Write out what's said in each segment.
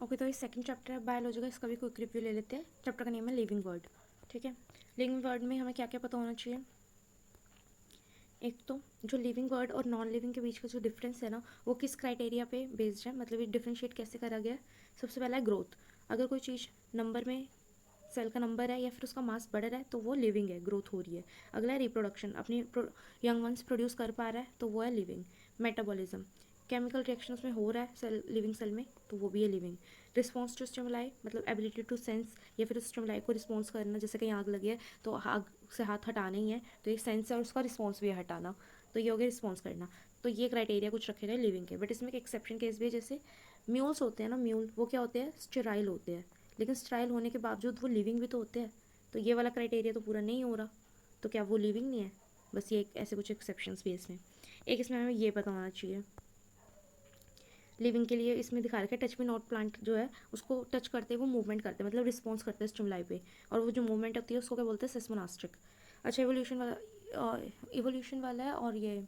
Okay, तो ये second chapter है बायोलॉजी का, इसका भी क्विक रिव्यू ले लेते हैं। चैप्टर का नेम है लिविंग वर्ल्ड। ठीक है, लिविंग वर्ल्ड में हमें क्या क्या पता होना चाहिए। एक तो जो लिविंग वर्ल्ड और नॉन लिविंग के बीच का जो डिफरेंस है ना, वो किस क्राइटेरिया पे बेस्ड है, मतलब ये डिफ्रेंशिएट कैसे करा गया है। सबसे पहला है ग्रोथ। अगर कोई चीज़ नंबर में, सेल का नंबर है या फिर उसका मास बढ़ रहा है तो वो लिविंग है, ग्रोथ हो रही है। अगला है रिप्रोडक्शन, अपनी यंग वंस प्रोड्यूस कर पा रहा है तो वो है लिविंग। मेटाबॉलिज्म, केमिकल रिएक्शन उसमें हो रहा है सेल, लिविंग सेल में, तो वो भी है लिविंग। रिस्पॉन्स टू स्टिमुलाई, मतलब एबिलिटी टू सेंस या फिर उस स्टिमुलाई को रिस्पॉन्स करना, जैसे कहीं आग लगी है तो आग से हाथ हटाना ही है, तो ये सेंस है और उसका रिस्पॉन्स भी है हटाना, तो ये हो गया रिस्पॉन्स करना। तो ये क्राइटेरिया कुछ रखे गए लिविंग के। बट इसमें एक एक्सेप्शन केस भी है, जैसे म्यूल्स होते हैं ना, म्यूल वो क्या होते हैं, स्टेराइल होते हैं, लेकिन स्टेराइल होने के बावजूद वो लिविंग भी तो होते हैं। तो ये वाला क्राइटेरिया तो पूरा नहीं हो रहा, तो क्या वो लिविंग नहीं है। बस ये ऐसे कुछ एक्सेप्शंस भी है इसमें। एक इसमें हमें ये पता होना चाहिए, लिविंग के लिए इसमें दिखा रखा है टच में नॉट प्लांट जो है उसको टच करते हैं वो मूवमेंट करते हैं, मतलब रिस्पॉन्स करते हैं स्टिमुलाई पे, और वो जो मूवमेंट होती है उसको क्या बोलते हैं, सेस्मोनास्टिक। अच्छा, इवोल्यूशन वाला है, और ये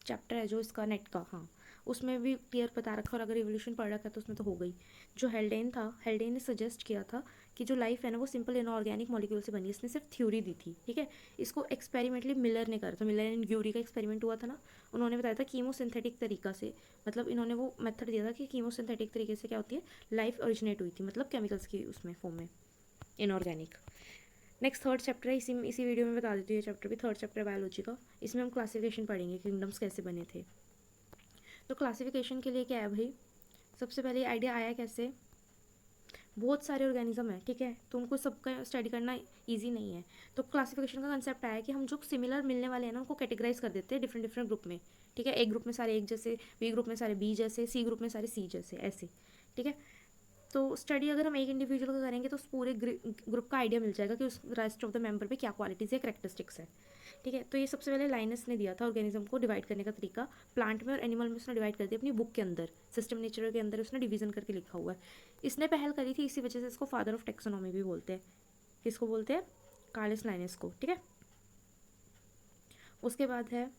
चैप्टर है जो इसका नेट का, हाँ, उसमें भी क्लियर बता रखा, और अगर इवोल्यूशन पढ़ रखा है तो उसमें तो हो गई। जो हेल्डेन था, हेल्डेन ने सजेस्ट किया था कि जो लाइफ है ना वो सिंपल इनऑर्गेनिक मॉलिक्यूल से बनी है। इसने सिर्फ थ्योरी दी थी, ठीक है। इसको एक्सपेरिमेंटली मिलर ने करा था, मिलर एंड ग्यूरी का एक्सपेरिमेंट हुआ था ना, उन्होंने बताया था कीमोसिंथेटिक तरीका से, मतलब इन्होंने वो मेथड दिया था कि कीमोसिंथेटिक तरीके से क्या होती है, लाइफ ओरिजिनेट हुई थी, मतलब केमिकल्स की उसमें फॉर्म में, इनऑर्गेनिक। नेक्स्ट थर्ड चैप्टर है, इसी वीडियो में बता देती हूँ। ये चैप्टर भी थर्ड चैप्टर है बायोलॉजी का। इसमें हम क्लासिफिकेशन पढ़ेंगे, किंगडम्स कैसे बने थे। तो क्लासिफिकेशन के लिए क्या है भाई, सबसे पहले आइडिया आया कैसे, बहुत सारे ऑर्गेनिज्म है, ठीक है, तो उनको सबका स्टडी करना इजी नहीं है। तो क्लासिफिकेशन का कंसेप्ट आया कि हम जो सिमिलर मिलने वाले हैं ना उनको कैटेगराइज कर देते हैं डिफरेंट डिफरेंट ग्रुप में, ठीक है। एक ग्रुप में सारे एक जैसे, बी ग्रुप में सारे बी जैसे, सी ग्रुप में सारे सी जैसे, ऐसे, ठीक है। तो स्टडी अगर हम एक इंडिविजुअल का करेंगे तो उस पूरे ग्रुप का आइडिया मिल जाएगा कि उस रेस्ट ऑफ द मेंबर पे क्या क्वालिटीज़ या करेक्टरिस्टिक्स है, ठीक है। तो ये सबसे पहले लाइनस ने दिया था ऑर्गेनिज्म को डिवाइड करने का तरीका, प्लांट में और एनिमल में उसने डिवाइड कर दिया अपनी बुक के अंदर, सिस्टम नेचर के अंदर उसने डिवीजन करके लिखा हुआ है। इसने पहल करी थी, इसी वजह से इसको फादर ऑफ टेक्सोनॉमी भी बोलते हैं। किसको बोलते हैं, कार्लस लाइनस को, ठीक है। उसके बाद है,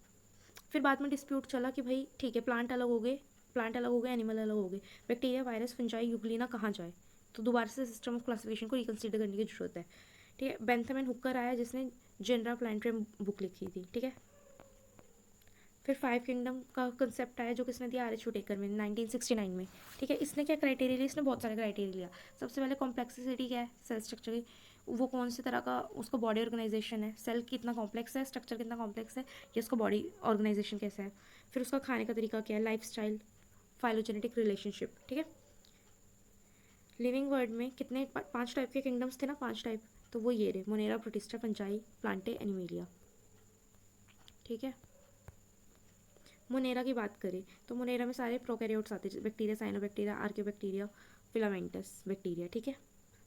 फिर बाद में डिस्प्यूट चला कि भाई ठीक है, प्लांट अलग हो गए, प्लांट अलग हो गए, एनिमल अलग हो गए, बैक्टीरिया, वायरस, फंजाई, यूग्लिना कहाँ जाए। तो दोबारा से सिस्टम ऑफ क्लासिफिकेशन को रिकन्सिडर करने की जरूरत है, ठीक है। बेंथम एंड हुकर आया जिसने जेनरा प्लांट्रियम बुक लिखी थी, ठीक है। फिर फाइव किंगडम का कंसेप्ट आया जो किसने दिया, आर.एच. हुटेकर में 1969 में, ठीक है। इसने क्या क्राइटेरिया लिया, इसने बहुत सारे क्राइटेरिया लिया। सबसे पहले कॉम्प्लेक्सिटी क्या है, सेल स्ट्रक्चर की, वो कौन सी तरह का उसका बॉडी ऑर्गेनाइजेशन है, सेल कितना कॉम्प्लेक्स है, स्ट्रक्चर कितना कॉम्प्लेक्स है, या उसका बॉडी ऑर्गेनाइजेशन कैसा है। फिर उसका खाने का तरीका क्या है, लाइफ स्टाइल, फाइलोजेनेटिक रिलेशनशिप, ठीक है। लिविंग वर्ल्ड में कितने पांच टाइप के किंगडम्स थे ना, पांच टाइप, तो वो ये रहे, Monera, protista, fungi, Plantae, animalia, ठीक है। मोनेरा की बात करें तो मोनेरा में सारे प्रोकैरियोट्स आते हैं, बैक्टीरिया, साइनोबैक्टीरिया, आर्कियोबैक्टीरिया, फिलामेंटस बैक्टीरिया, ठीक है।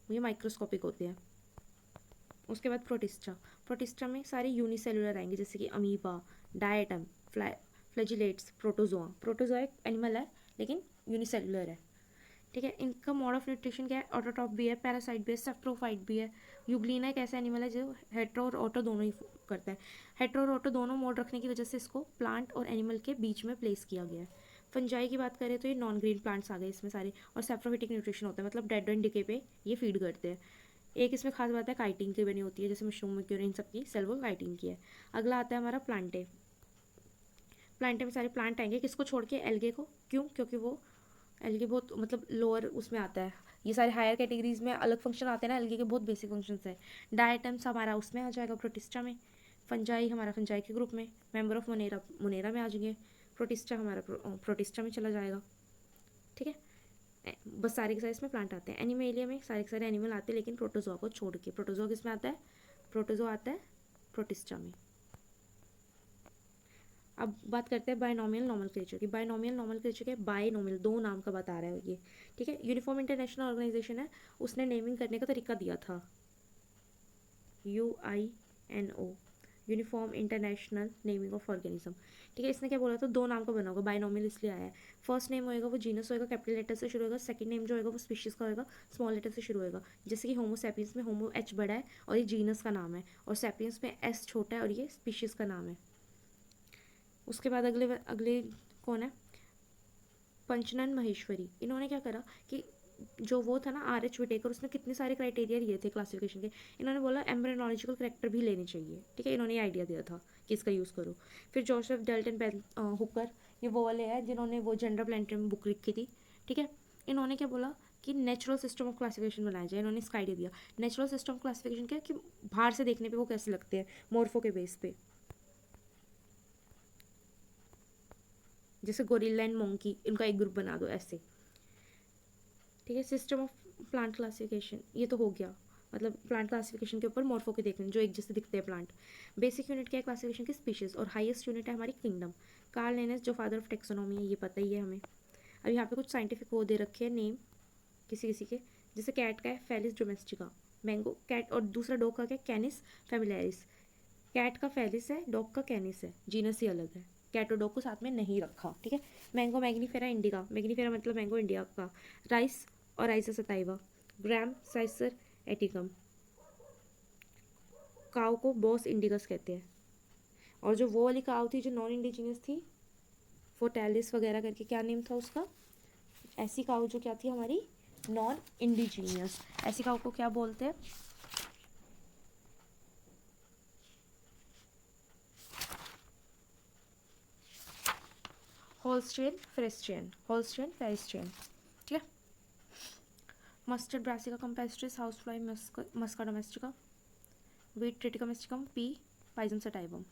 ये माइक्रोस्कोपिक होते हैं। उसके बाद प्रोटिस्टा, प्रोटिस्टा में सारे यूनिसेलुलर आएंगे, जैसे कि amoeba, diatom, flagellates, protozoa. Protozoa एक एनिमल है लेकिन यूनिसेलुलर है, ठीक है। इनका मोड ऑफ न्यूट्रिशन क्या है, ऑटोटॉप भी है, पैरासाइट भी है, सेप्रोफाइट भी है। यूग्लिना एक ऐसा एनिमल है जो हेट्रो और ऑटो दोनों ही करता है। हेट्रो और ऑटो दोनों मोड रखने की वजह से इसको प्लांट और एनिमल के बीच में प्लेस किया गया है। फंजाई की बात करें तो ये नॉन ग्रीन प्लांट्स आ गए इसमें सारे, और सेप्रोफिटिक न्यूट्रिशन होता है, मतलब डेड एंड डिके पे ये फीड करते हैं। एक इसमें खास बात है, काइटिन की बनी होती है, जैसे मशरूम, इन सब की सेल वो काइटिन की है। अगला आता है हमारा प्लांटे। प्लांटे में सारे प्लांट आएंगे, किसको छोड़ के, एल्गे को। क्यों, क्योंकि वो एल्गे बहुत मतलब लोअर उसमें आता है, ये सारे हायर कैटेगरीज में अलग फंक्शन आते हैं ना, एल्गे के बहुत बेसिक फंक्शंस है। डायटम्स हमारा उसमें आ जाएगा, प्रोटिस्टा में। फंजाई हमारा फंजाई के ग्रुप में, मेंबर ऑफ मोनेरा, मोनेरा में आ जाएंगे। प्रोटिस्टा हमारा प्रोटिस्टा में चला जाएगा, ठीक है। बस सारे के सारे इसमें प्लांट आते हैं। एनिमेलिया में सारे के सारे एनिमल आते हैं लेकिन प्रोटोजोआ को छोड़ के। प्रोटोजोआ किस में आता है, प्रोटोजोआ आता है प्रोटिस्टा में। अब बात करते हैं बायनोमियल नॉर्मल क्रिएचर की। बायनोमियल नॉर्मल क्रिएचर के बायनोमियल दो नाम का बता रहा है ये, ठीक है। यूनिफॉर्म इंटरनेशनल ऑर्गेनाइजेशन है, उसने नेमिंग करने का तरीका दिया था, UINO, uniform international naming of organism, ठीक है। इसने क्या बोला था, दो नाम का बना होगा, बायनोमियल इसलिए आया है। फर्स्ट नेम होएगा वो जीनस होएगा, कैपिटल लेटर से शुरू होगा। सेकंड नेम जो होएगा वो स्पीशीज का होएगा, स्मॉल लेटर से शुरू होएगा। जैसे कि होमो सैपियंस में होमो H बड़ा है और ये जीनस का नाम है, और सैपियंस में S छोटा है और ये स्पीशीज का नाम है। उसके बाद अगले अगले कौन है, पंचनन महेश्वरी, इन्होंने क्या करा कि जो वो था ना आर एच विटेकर, उसने कितने सारे क्राइटेरिया दिए थे क्लासिफिकेशन के, इन्होंने बोला एम्ब्रियोलॉजिकल करेक्टर भी लेने चाहिए, ठीक है, इन्होंने ये आइडिया दिया था कि इसका यूज़ करो। फिर जोसेफ डेल्टन हुकर, ये वो वाले हैं जिन्होंने वो जेंडर प्लानिटरी बुक लिखी थी, ठीक है, इन्होंने क्या बोला कि नेचुरल सिस्टम ऑफ क्लासिफिकेशन बनाया जाए, इन्होंने इसका आइडिया दिया। नेचुरल सिस्टम ऑफ क्लासिफिकेशन क्या कि बाहर से देखने पे वो कैसे लगते हैं, मोर्फो के बेस पे, जैसे गोरिल्ला एंड मोंकी, इनका एक ग्रुप बना दो ऐसे, ठीक है। सिस्टम ऑफ प्लांट क्लासिफिकेशन ये तो हो गया, मतलब प्लांट क्लासिफिकेशन के ऊपर मॉर्फो के देखने जो एक जैसे दिखते हैं प्लांट। बेसिक यूनिट क्या है क्लासिफिकेशन की, स्पीशीज, और हाईएस्ट यूनिट है हमारी किंगडम। कार्ल लिनेस जो फादर ऑफ टेक्सोनॉमी है, ये पता ही है हमें। अब यहाँ पे कुछ साइंटिफिक वो दे रखे हैं नेम किसी किसी के, जैसे कैट का है फेलिस डोमेस्टिका, मैंगो कैट, और दूसरा डॉग का क्या है कैनिस फेमिलियरिस। कैट का फेलिस है, डॉग का कैनिस है, जीनस ही अलग है, कैट और डॉग को साथ में नहीं रखा, ठीक है। मैंगो मैग्नीफेरा इंडिका, मैग्नीफेरा मतलब मैंगो इंडिया का। राइस और राइसा सताइवा, ग्राम साइसर एटिकम, काव को बॉस इंडिकस कहते हैं। और जो वो वाली काव थी जो नॉन इंडिजिनियस थी, फोटेलिस वगैरह करके क्या नेम था उसका, ऐसी काव जो क्या थी हमारी नॉन इंडिजीनियस, ऐसी काव को क्या बोलते हैं, होल्स्टेन फ्रेस्टियन, होल्स्टेन फ्रेस्टियन, ठीक है। Mustard brassica campestris, house fly musca domestica, wheat triticum aestivum, pea pisum sativum.